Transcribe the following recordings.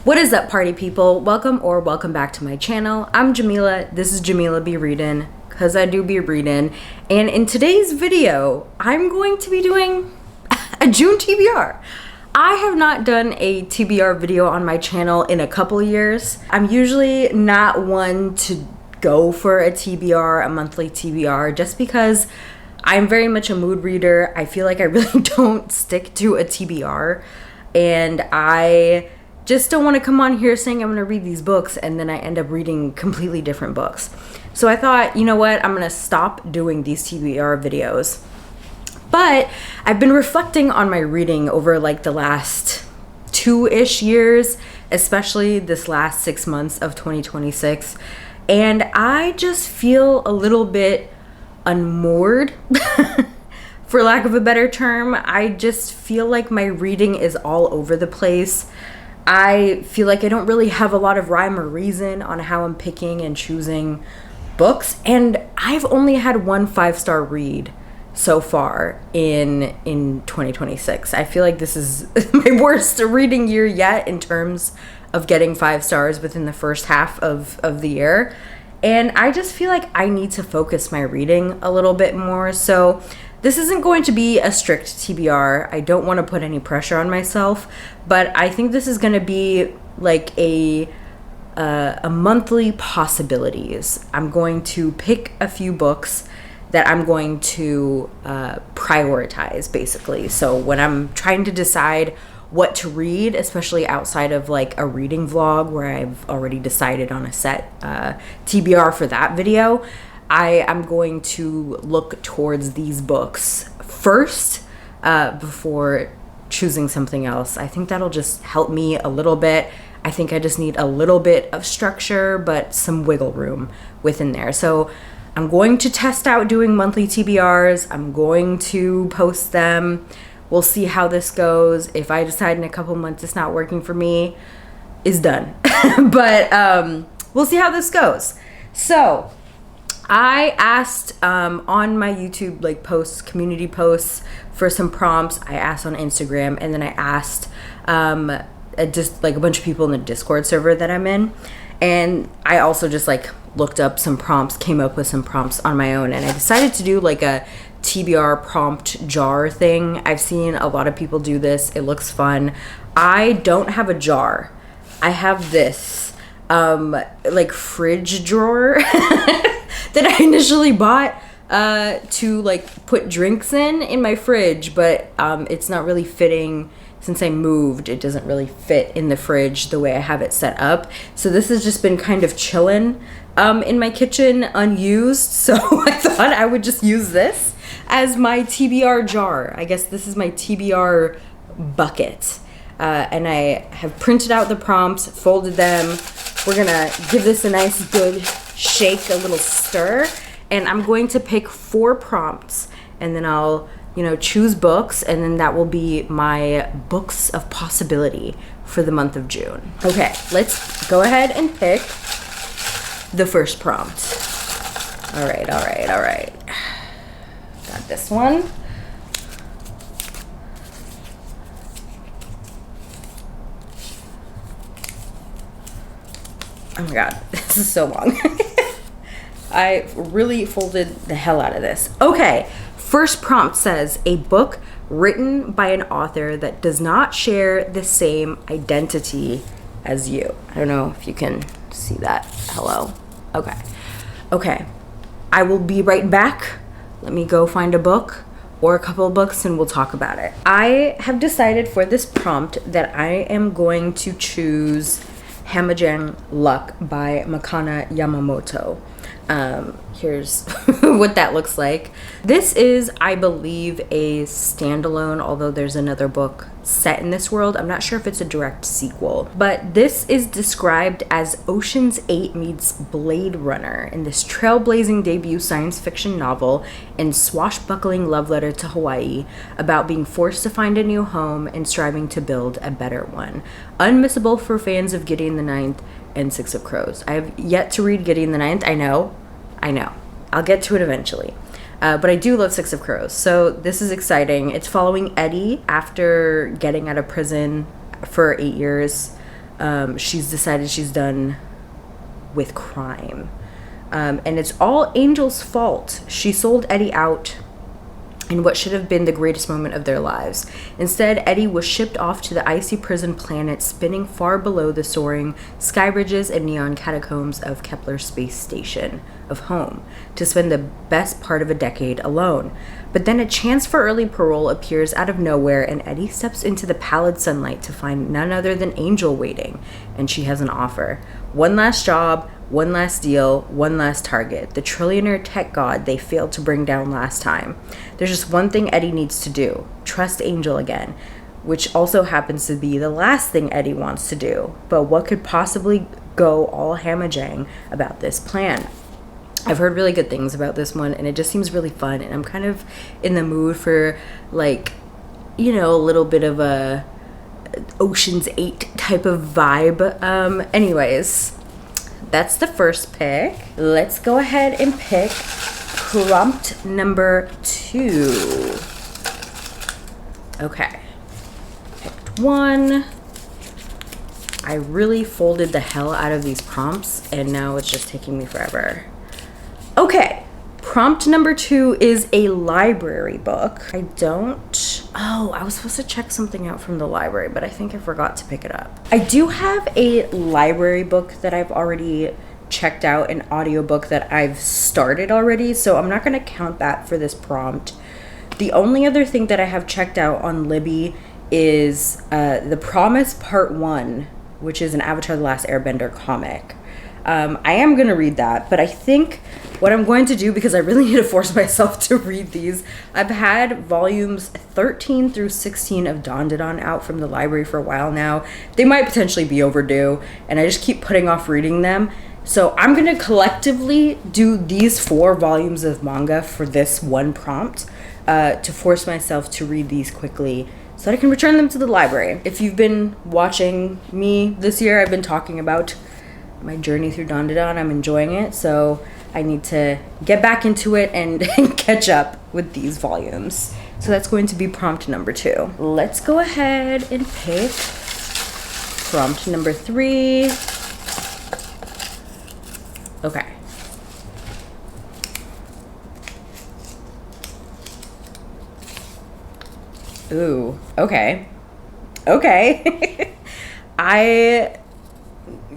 What is up, party people? Welcome back to my channel. I'm Jamila. This is JemilaBeReadin, because I do be reading. And in today's video, I'm going to be doing a June TBR. I have not done a TBR video on my channel in a couple years. I'm usually not one to go for a TBR, a monthly TBR, just because I'm very much a mood reader. I feel like I really don't stick to a TBR, and I just don't want to come on here saying I'm going to read these books and then I end up reading completely different books. So I thought, you know what, I'm going to stop doing these TBR videos. But I've been reflecting on my reading over like the last 2-ish years, especially this last 6 months of 2026. And I just feel a little bit unmoored, for lack of a better term. I just feel like my reading is all over the place. I feel like I don't really have a lot of rhyme or reason on how I'm picking and choosing books. And I've only had one 5-star read so far in 2026. I feel like this is my worst reading year yet in terms of getting 5 stars within the first half of the year. And I just feel like I need to focus my reading a little bit more. So this isn't going to be a strict TBR. I don't want to put any pressure on myself, but I think this is going to be like a monthly possibilities. I'm going to pick a few books that I'm going to prioritize, basically. So when I'm trying to decide what to read, especially outside of like a reading vlog where I've already decided on a set TBR for that video, I am going to look towards these books first before choosing something else. I think that'll just help me a little bit. I think I just need a little bit of structure, but some wiggle room within there. So I'm going to test out doing monthly TBRs. I'm going to post them. We'll see how this goes. If I decide in a couple months it's not working for me, it's done. But we'll see how this goes. So I asked on my YouTube like posts, community posts, for some prompts. I asked on Instagram, and then I asked just like a bunch of people in the Discord server that I'm in. And I also just like looked up some prompts, came up with some prompts on my own, and I decided to do like a TBR prompt jar thing. I've seen a lot of people do this. It looks fun. I don't have a jar. I have this like fridge drawer that I initially bought to like put drinks in my fridge, but it's not really fitting. Since I moved, it doesn't really fit in the fridge the way I have it set up. So this has just been kind of chilling in my kitchen unused. So I thought I would just use this as my TBR jar. I guess this is my TBR bucket. And I have printed out the prompts, folded them. We're gonna give this a nice good shake, a little stir. And I'm going to pick 4 prompts, and then I'll choose books, and then that will be my books of possibility for the month of June. Okay, let's go ahead and pick the first prompt. All right. Got this one. Oh my god, this is so long. I really folded the hell out of this. Okay. First prompt says, a book written by an author that does not share the same identity as you. I don't know if you can see that. Hello. Okay. I will be right back. Let me go find a book or a couple of books and we'll talk about it. I have decided for this prompt that I am going to choose Hamajang Luck by Makana Yamamoto. Here's what that looks like. This is, I believe, a standalone, although there's another book set in this world. I'm not sure if it's a direct sequel, but this is described as Ocean's 8 meets Blade Runner in this trailblazing debut science fiction novel and swashbuckling love letter to Hawaii about being forced to find a new home and striving to build a better one. Unmissable for fans of Gideon the Ninth and Six of Crows. I have yet to read Gideon the Ninth. I know. I'll get to it eventually. But I do love Six of Crows. So this is exciting. It's following Eddie after getting out of prison for 8 years. she's decided she's done with crime. And it's all Angel's fault. She sold Eddie out in what should have been the greatest moment of their lives. Instead, Eddie was shipped off to the icy prison planet spinning far below the soaring sky bridges and neon catacombs of Kepler's space station of home to spend the best part of a decade alone. But then a chance for early parole appears out of nowhere, and Eddie steps into the pallid sunlight to find none other than Angel waiting, and she has an offer. One last job, one last deal, one last target. The trillionaire tech god they failed to bring down last time. There's just one thing Eddie needs to do. Trust Angel again. Which also happens to be the last thing Eddie wants to do. But what could possibly go all hamajang about this plan? I've heard really good things about this one, and it just seems really fun. And I'm kind of in the mood for, like, you know, a little bit of a Ocean's 8 type of vibe. Anyways, that's the first pick. Let's go ahead and pick prompt number 2. Okay. Picked 1. I really folded the hell out of these prompts, and now it's just taking me forever. Okay. Prompt number 2 is a library book. I was supposed to check something out from the library, but I think I forgot to pick it up. I do have a library book that I've already checked out, an audiobook that I've started already, so I'm not going to count that for this prompt. The only other thing that I have checked out on Libby is The Promise Part 1, which is an Avatar The Last Airbender comic. I am going to read that, but I think what I'm going to do, because I really need to force myself to read these, I've had volumes 13 through 16 of Dandadan out from the library for a while now. They might potentially be overdue, and I just keep putting off reading them. So I'm going to collectively do these 4 volumes of manga for this one prompt to force myself to read these quickly so that I can return them to the library. If you've been watching me this year, I've been talking about my journey through Dandadan. I'm enjoying it, so I need to get back into it and catch up with these volumes. So that's going to be prompt number 2. Let's go ahead and pick prompt number 3. Okay. Ooh, okay. Okay.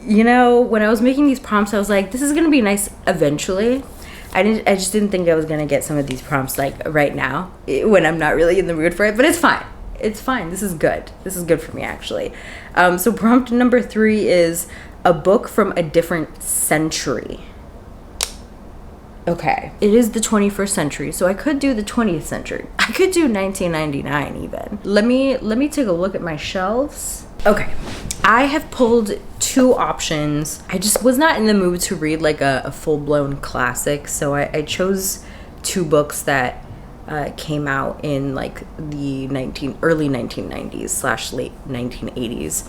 You know, when I was making these prompts, I was like, this is going to be nice eventually. I just didn't think I was going to get some of these prompts, like, right now, when I'm not really in the mood for it. But it's fine. It's fine. This is good. This is good for me, actually. So prompt number 3 is a book from a different century. Okay. It is the 21st century, so I could do the 20th century. I could do 1999 even. Let me take a look at my shelves. Okay. I have pulled 2 options. I just was not in the mood to read like a full-blown classic, so I chose 2 books that came out in like the early 1990s / late 1980s.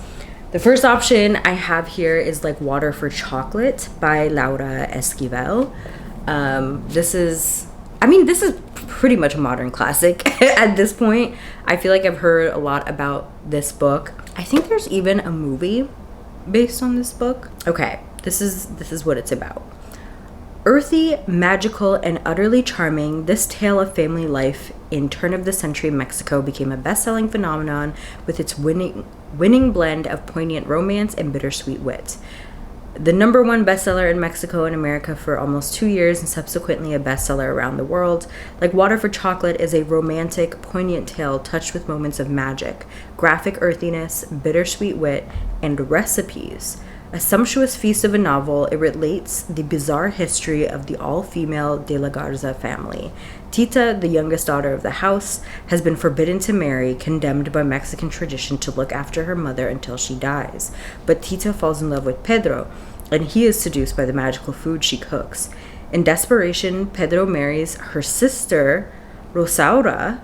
The first option I have here is like Water for Chocolate by Laura Esquivel. This is pretty much a modern classic at this point. I feel like I've heard a lot about this book. I think there's even a movie based on this book. Okay, this is what it's about. Earthy, magical, and utterly charming, this tale of family life in turn-of-the-century Mexico became a best-selling phenomenon with its winning blend of poignant romance and bittersweet wit. The #1 bestseller in Mexico and America for almost 2 years, and subsequently a bestseller around the world. Like Water for Chocolate is a romantic, poignant tale touched with moments of magic, graphic earthiness, bittersweet wit, and recipes. A sumptuous feast of a novel, it relates the bizarre history of the all-female De la Garza family. Tita, the youngest daughter of the house, has been forbidden to marry, condemned by Mexican tradition to look after her mother until she dies. But Tita falls in love with Pedro, and he is seduced by the magical food she cooks. In desperation, Pedro marries her sister, Rosaura,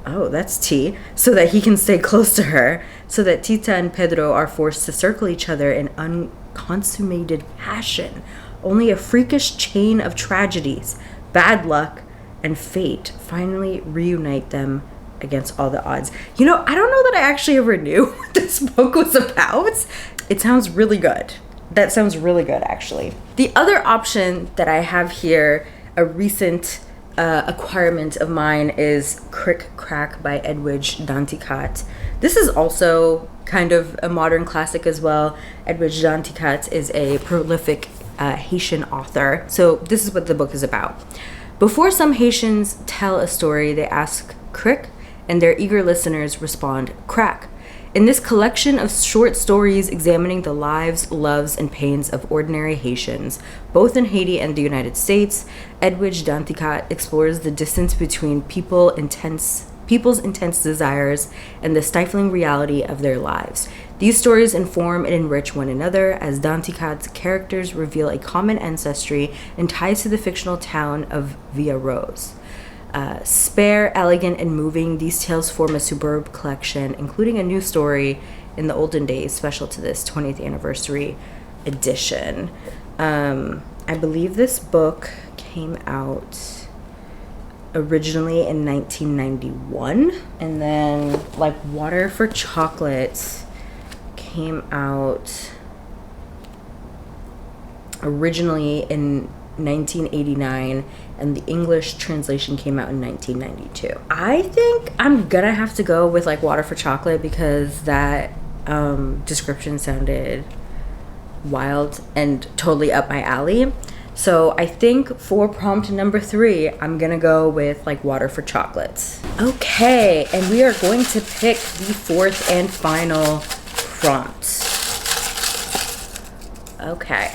oh, that's T, so that he can stay close to her, so that Tita and Pedro are forced to circle each other in unconsummated passion. Only a freakish chain of tragedies, bad luck, and fate finally reunite them against all the odds. You know, I don't know that I actually ever knew what this book was about. It sounds really good. That sounds really good, actually. The other option that I have here, a recent acquirement of mine, is Crick Crack by Edwidge Danticat. This is also kind of a modern classic as well. Edwidge Danticat is a prolific Haitian author. So this is what the book is about. Before some Haitians tell a story, they ask Crick, and their eager listeners respond crack. In this collection of short stories examining the lives, loves, and pains of ordinary Haitians, both in Haiti and the United States, Edwidge Danticat explores the distance between people's intense desires and the stifling reality of their lives. These stories inform and enrich one another as Danticat's characters reveal a common ancestry and ties to the fictional town of Villa Rose. Spare, elegant, and moving, these tales form a superb collection, including a new story in the olden days special to this 20th anniversary edition. I believe this book came out originally in 1991, and then like Water for Chocolate came out originally in 1989, and the English translation came out in 1992. I think I'm gonna have to go with like Water for Chocolate because that description sounded wild and totally up my alley. So I think for prompt number 3, I'm gonna go with like Water for Chocolate. Okay, and we are going to pick the 4th and final prompt. Okay.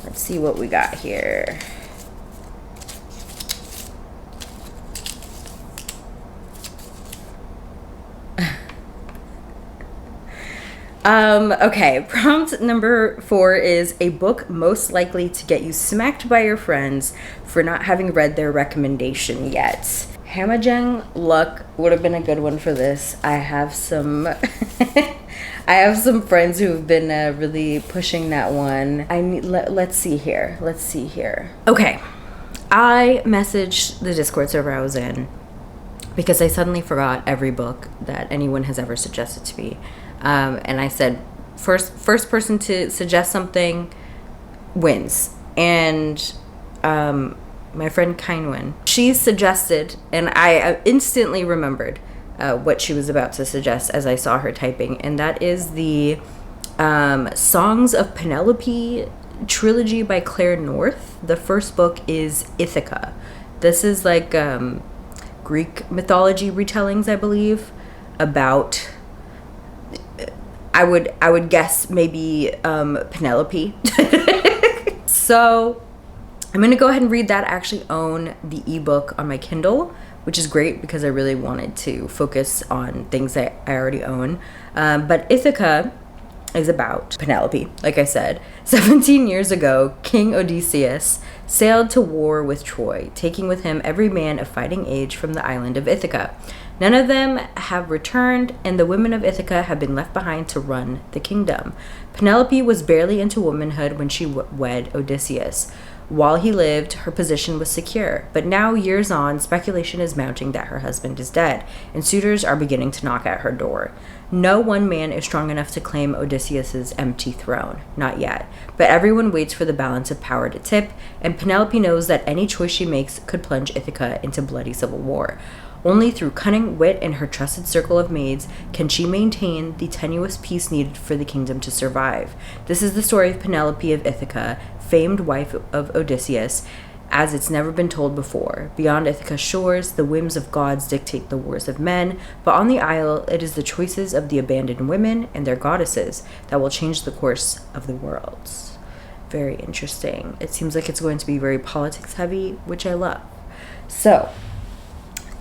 Let's see what we got here. Okay, prompt number 4 is a book most likely to get you smacked by your friends for not having read their recommendation yet. Hamajang Luck would have been a good one for this. I have some I have some friends who've been really pushing that one. Let's see here. Okay, I messaged the Discord server I was in because I suddenly forgot every book that anyone has ever suggested to me. And I said, first person to suggest something wins. And my friend Kainwin, she suggested, and I instantly remembered what she was about to suggest as I saw her typing, and that is the Songs of Penelope trilogy by Claire North. The first book is Ithaca. This is like Greek mythology retellings, I believe, about I would guess maybe Penelope. So I'm gonna go ahead and read that. I actually own the ebook on my Kindle, which is great because I really wanted to focus on things that I already own. But Ithaca is about Penelope, like I said. 17 years ago, King Odysseus sailed to war with Troy, taking with him every man of fighting age from the island of Ithaca. None of them have returned, and the women of Ithaca have been left behind to run the kingdom. Penelope was barely into womanhood when she wed Odysseus. While he lived, her position was secure, but now, years on, speculation is mounting that her husband is dead, and suitors are beginning to knock at her door. No one man is strong enough to claim Odysseus's empty throne, not yet, but everyone waits for the balance of power to tip, and Penelope knows that any choice she makes could plunge Ithaca into bloody civil war. Only through cunning, wit, and her trusted circle of maids can she maintain the tenuous peace needed for the kingdom to survive. This is the story of Penelope of Ithaca, famed wife of Odysseus, as it's never been told before. Beyond Ithaca's shores, the whims of gods dictate the wars of men, but on the isle, it is the choices of the abandoned women and their goddesses that will change the course of the world. Very interesting. It seems like it's going to be very politics heavy, which I love. So,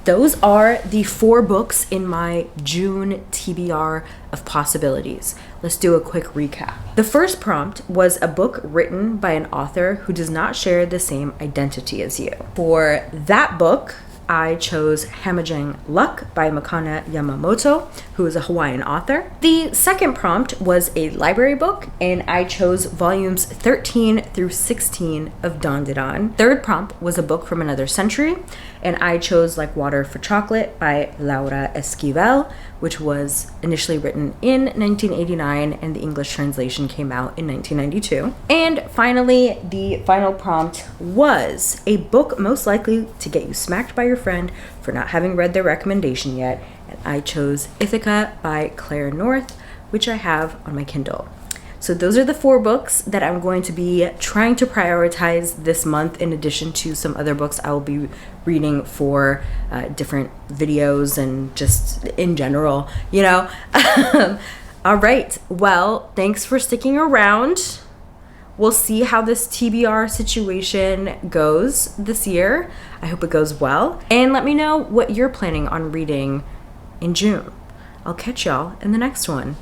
those are the 4 books in my June TBR of possibilities. Let's do a quick recap. The first prompt was a book written by an author who does not share the same identity as you. For that book, I chose Hamajang Luck by Makana Yamamoto, who is a Hawaiian author. The second prompt was a library book, and I chose volumes 13 through 16 of Dandadan. Third prompt was a book from another century. And I chose Like Water for Chocolate by Laura Esquivel, which was initially written in 1989 and the English translation came out in 1992. And finally, the final prompt was a book most likely to get you smacked by your friend for not having read their recommendation yet. And I chose Ithaca by Claire North, which I have on my Kindle. So those are the 4 books that I'm going to be trying to prioritize this month, in addition to some other books I will be reading for different videos and just in general, you know. All right, well, thanks for sticking around. We'll see how this TBR situation goes this year. I hope it goes well. And let me know what you're planning on reading in June. I'll catch y'all in the next one.